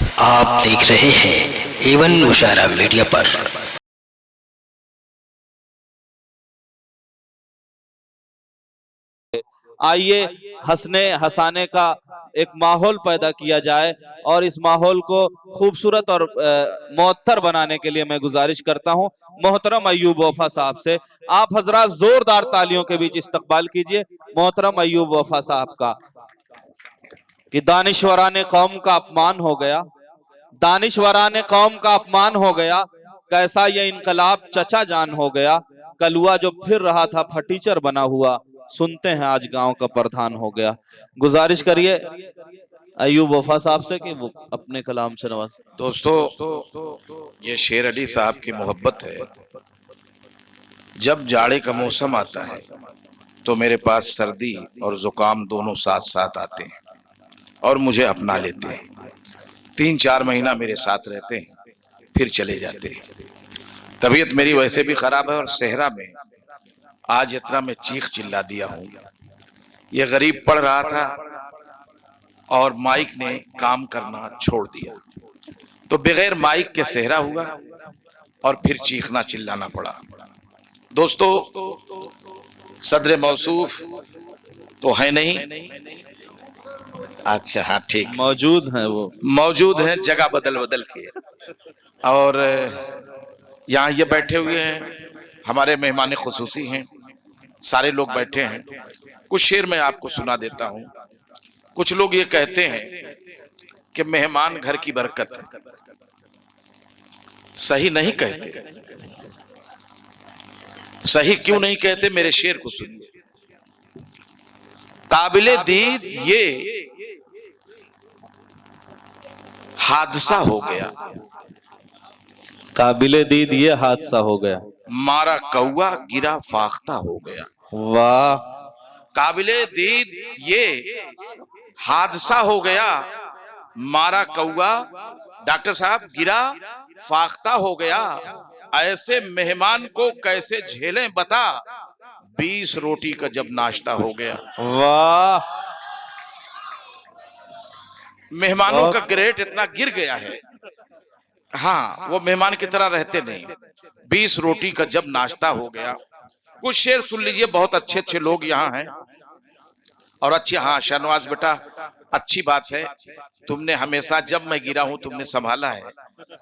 आप देख रहे हैं एवन मुशायरा मीडिया पर। आइए हंसने हंसाने का एक माहौल पैदा किया जाए और इस माहौल को खूबसूरत और मौत्तर बनाने के लिए मैं गुजारिश करता हूं मोहतरम अय्यूब वफा साहब से। आप हजरात जोरदार तालियों के बीच इस्तकबाल कीजिए मोहतरम अय्यूब वफा साहब का कि दानिशवराने कौम का अपमान हो गया, दानिशवराने कौम का अपमान हो गया, कैसा ये इनकलाब चचा जान हो गया, कलुआ जो फिर रहा था फटीचर बना हुआ, सुनते हैं आज गांव का प्रधान हो गया। गुजारिश करिए अय्यूब वफा साहब से कि वो अपने कलाम से नवाज। दोस्तों, ये शेर अली साहब की मोहब्बत है। जब जाड़े का मौसम आता है तो मेरे पास सर्दी और जुकाम दोनों साथ साथ आते हैं और मुझे अपना लेते हैं। 3-4 महीना मेरे साथ रहते हैं, फिर चले जाते हैं। तबीयत मेरी वैसे भी खराब है और सेहरा में आज इतना मैं चीख चिल्ला दिया हूँ। ये गरीब पढ़ रहा था और माइक ने काम करना छोड़ दिया, तो बगैर माइक के सेहरा हुआ और फिर चीखना चिल्लाना पड़ा। दोस्तों, सदर मौसूफ तो है नहीं, अच्छा हाँ ठीक, मौजूद हैं, वो मौजूद हैं जगह बदल बदल के। और यहाँ ये बैठे हुए हैं, हमारे मेहमान खुसूसी हैं, सारे लोग बैठे हैं। कुछ शेर मैं आपको सुना देता हूँ। कुछ लोग ये कहते हैं कि मेहमान घर की बरकत है। सही नहीं कहते। सही क्यों नहीं कहते, मेरे शेर को सुनिए। काबिले दीद ये हादसा हो गया, काबिले दीद ये हादसा हो गया, मारा कौआ गिरा फाख्ता हो गया। वाह। काबिले दीद ये हादसा हो गया, मारा कौआ डॉक्टर साहब गिरा फाख्ता हो गया। ऐसे मेहमान को कैसे झेलें बता, 20 रोटी का जब नाश्ता हो गया। वाह। मेहमानों का ग्रेड इतना गिर गया है। हाँ, वो मेहमान की तरह रहते नहीं। 20 रोटी का जब नाश्ता हो गया। कुछ शेर सुन लीजिए, बहुत अच्छे अच्छे लोग यहाँ हैं और अच्छे। हाँ शाहनवाज बेटा, अच्छी बात है, तुमने हमेशा जब मैं गिरा हूं तुमने संभाला है,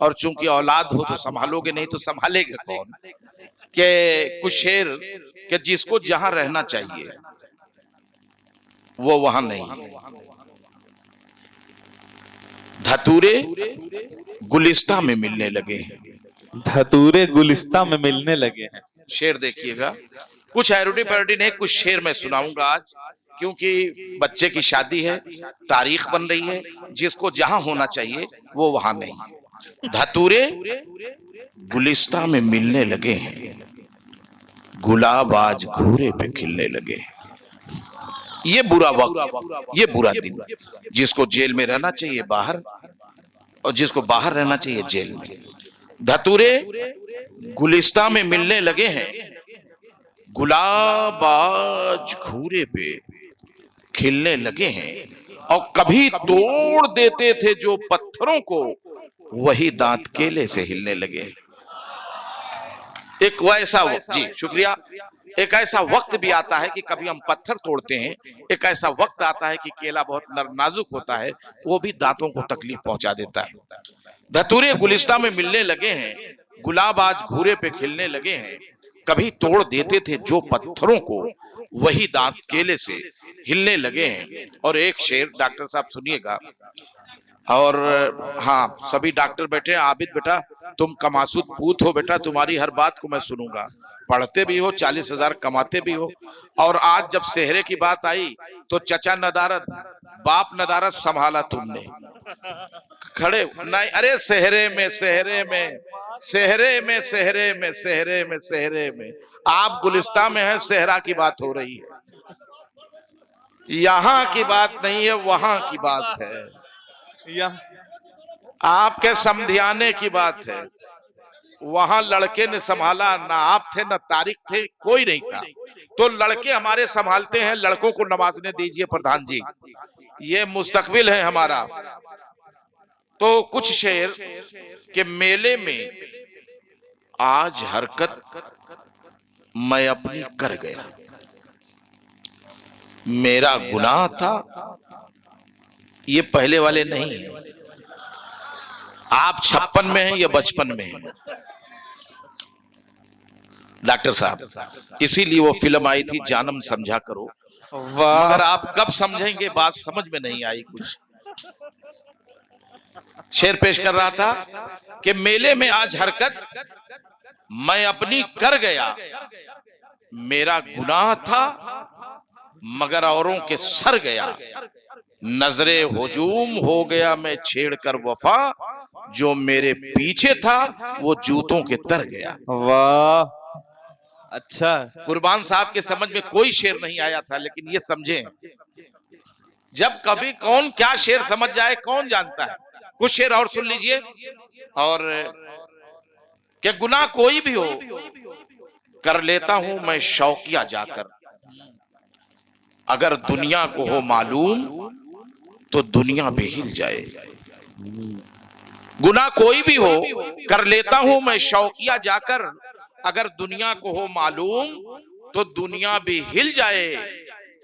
और चूंकि औलाद हो तो संभालोगे, नहीं तो संभालेगा कौन। के कुछ शेर के जिसको जहां रहना चाहिए वो वहां नहीं। धतूरे गुलिस्ता में मिलने लगे हैं, धतूरे गुलिस्ता में मिलने लगे हैं। शेर देखिएगा। कुछ एरोडी पैरोडी नहीं, कुछ शेर मैं सुनाऊंगा आज, क्योंकि बच्चे की शादी है, तारीख बन रही है, जिसको जहां होना चाहिए वो वहां नहीं। धतूरे गुलिस्ता में मिलने लगे हैं, गुलाब आज घूरे पे खिलने लगे। ये बुरा वक्त, ये बुरा दिन, जिसको जेल में रहना चाहिए बाहर, और जिसको बाहर रहना चाहिए जेल में। धतूरे गुलिस्ता में मिलने लगे हैं, गुलाब आज घूरे पे खिलने लगे हैं। और कभी तोड़ देते थे जो पत्थरों को, वही दांत केले से हिलने लगे। एक वैसा वक्त, जी शुक्रिया, एक ऐसा वक्त भी आता है कि कभी हम पत्थर तोड़ते हैं, एक ऐसा वक्त आता है कि केला बहुत नाजुक होता है, वो भी दांतों को तकलीफ पहुंचा देता है। धतूरे गुलिस्ता में मिलने लगे हैं, गुलाब आज घूरे पे खिलने लगे हैं। कभी तोड़ देते थे जो पत्थरों को, वही दांत केले से हिलने लगे हैं। और एक शेर डॉक्टर साहब सुनिएगा, और हाँ सभी डॉक्टर बैठे हैं। आबिद बेटा, तुम कमासुद पूत हो बेटा, तुम्हारी हर बात को मैं सुनूंगा। पढ़ते भी हो, 40,000 कमाते भी हो, और आज जब सेहरे की बात आई तो चचा नदारत बाप नदारत संभाला तुमने। खड़े नहीं, अरे सेहरे में सेहरे में सेहरे में सेहरे में सेहरे में सेहरे में, आप गुलिस्ता में हैं, सेहरा की बात हो रही है। यहाँ की बात नहीं है, वहां की बात है। आपके समधियाने की बात है। वहां लड़के ने संभाला, ना आप थे ना तारिक थे, कोई नहीं था, तो लड़के हमारे संभालते हैं। लड़कों को नवाजने दीजिए प्रधान जी, ये मुस्तकबिल है हमारा। तो कुछ शेर के मेले में आज हरकत मैं अपनी कर गया, मेरा गुनाह था। ये पहले वाले नहीं है, आप 56 में हैं या 55 में हैं डॉक्टर साहब। इसीलिए वो फिल्म आई थी जानम समझा करो, वाह मगर आप कब समझेंगे बात समझ में नहीं आई। कुछ शेर पेश कर रहा था कि मेले में आज हरकत मैं अपनी कर गया, मेरा गुनाह था मगर औरों के सर गया, नजरे हुजूम हो गया मैं छेड़कर वफा, जो मेरे पीछे था वो जूतों के तर गया। वाह अच्छा। कुर्बान साहब के समझ में कोई शेर नहीं आया था, लेकिन ये समझें, जब कभी कौन क्या शेर समझ जाए कौन जानता है। कुछ शेर और सुन लीजिए। और कि गुनाह कोई भी हो कर लेता हूं मैं शौकिया जाकर, अगर दुनिया को हो मालूम तो दुनिया भी हिल जाए। गुनाह कोई भी हो कर लेता हूं मैं शौकिया जाकर, अगर दुनिया को हो मालूम तो दुनिया भी हिल जाए।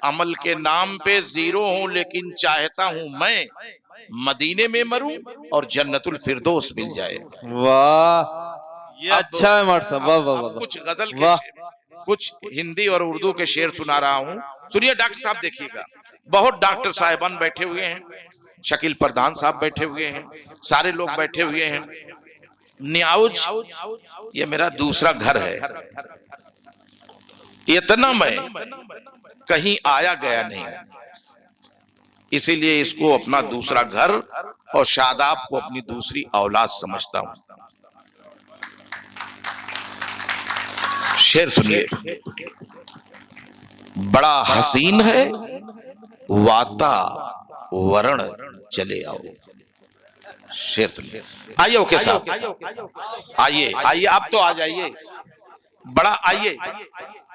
अमल के नाम पे जीरो हूं लेकिन चाहता हूं मैं मदीने में मरूं और जन्नतुल फिरदौस मिल जाए। वाह ये अच्छा है मार साहब, वाह वाह वाह। कुछ गजल के कुछ हिंदी और उर्दू के शेर सुना रहा हूं, सुनिए डॉक्टर साहब। देखिएगा, बहुत डॉक्टर साहिबान बैठे हुए हैं, शकील प्रधान साहब बैठे हुए हैं, सारे लोग बैठे हुए हैं। न्याउज ये मेरा दूसरा घर है, इतना मैं कहीं आया गया नहीं, इसीलिए इसको अपना दूसरा घर और शादाब को अपनी दूसरी औलाद समझता हूं। शेर सुनिए। बड़ा हसीन है वातावरण चले आओ। शेर सुनिए। आइए ओके साहब, आइए आइए, आप तो आ जाइए। बड़ा आइए,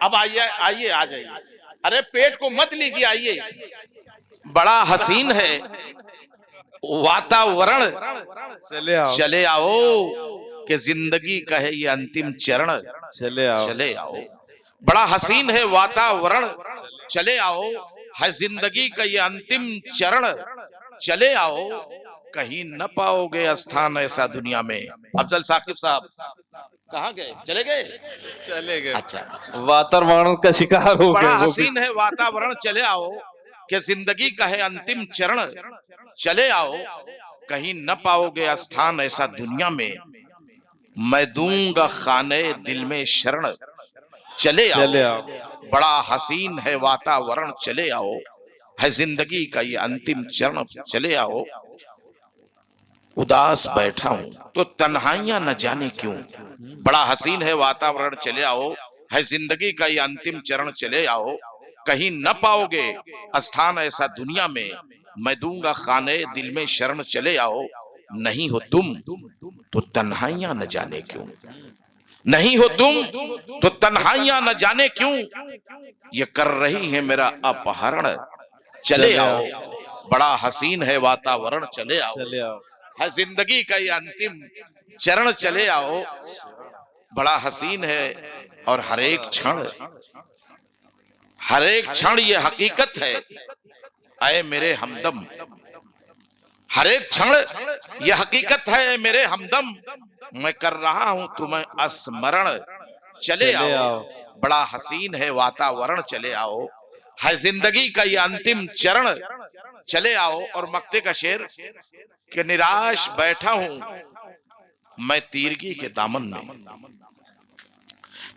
अब आइए आइए आ जाइए। अरे पेट को मत लीजिए, आइए। बड़ा हसीन है वातावरण चले आओ, कि जिंदगी का है ये अंतिम चरण चले आओ। बड़ा हसीन है वातावरण चले आओ, है जिंदगी का ये अंतिम चरण चले आओ, कहीं न पाओगे स्थान ऐसा दुनिया में। अफजल साकिब साहब कहाँ गए? चले गए। अच्छा, वातावरण का शिकार हो गए। बड़ा हसीन है वातावरण चले आओ, कि जिंदगी का है अंतिम चरण चले आओ, कहीं न पाओगे स्थान ऐसा दुनिया में, मैं दूंगा खाने दिल में शरण चले आओ। बड़ा हसीन है वातावरण चले आओ, है जिंदगी का ये अंतिम चरण चले आओ। उदास बैठा हूं तो तन्हाइयां न जाने क्यों, बड़ा हसीन है वातावरण चले आओ, है जिंदगी का ये अंतिम चरण चले आओ, कहीं न पाओगे स्थान ऐसा दुनिया में, मैं दूंगा खाने दिल में शरण चले आओ। नहीं हो तुम तो तन्हाइयां न जाने क्यों, नहीं हो तुम तो तन्हाइयां न जाने क्यों, ये कर रही है मेरा अपहरण चले आओ। बड़ा हसीन है वातावरण चले आओ, है जिंदगी का ये अंतिम चरण चले आओ। बड़ा हसीन है और हर एक क्षण ये हकीकत है, ऐ मेरे हमदम। हर एक क्षण ये हकीकत है मेरे हमदम, मैं कर रहा हूं तुम्हें स्मरण चले आओ। बड़ा हसीन है वातावरण चले आओ, है जिंदगी का ये अंतिम चरण चले आओ। और मक्ते का शेर कि निराश बैठा हूं मैं तीरगी के दामन में,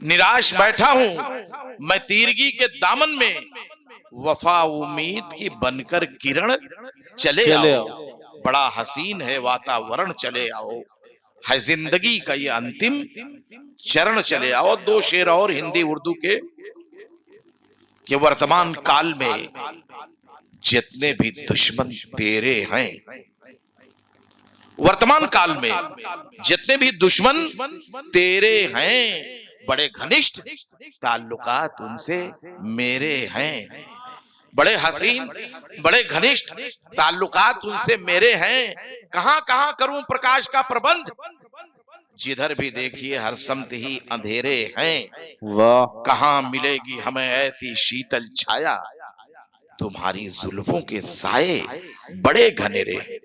निराश बैठा हूं मैं तीरगी के दामन में, वफा उम्मीद की बनकर किरण चले आओ। बड़ा हसीन है वातावरण चले आओ, है जिंदगी का ये अंतिम चरण चले आओ। दो शेर और हिंदी उर्दू के कि वर्तमान काल में जितने भी दुश्मन तेरे हैं, वर्तमान काल में जितने भी दुश्मन तेरे हैं, बड़े घनिष्ठ ताल्लुकात उनसे मेरे हैं। बड़े हसीन, बड़े घनिष्ठ ताल्लुकात उनसे मेरे हैं। कहां कहां करूं प्रकाश का प्रबंध, जिधर भी देखिए हर समत ही अंधेरे हैं। वाह, कहां मिलेगी हमें ऐसी शीतल छाया, तुम्हारी जुल्फों के साए बड़े घनेरे।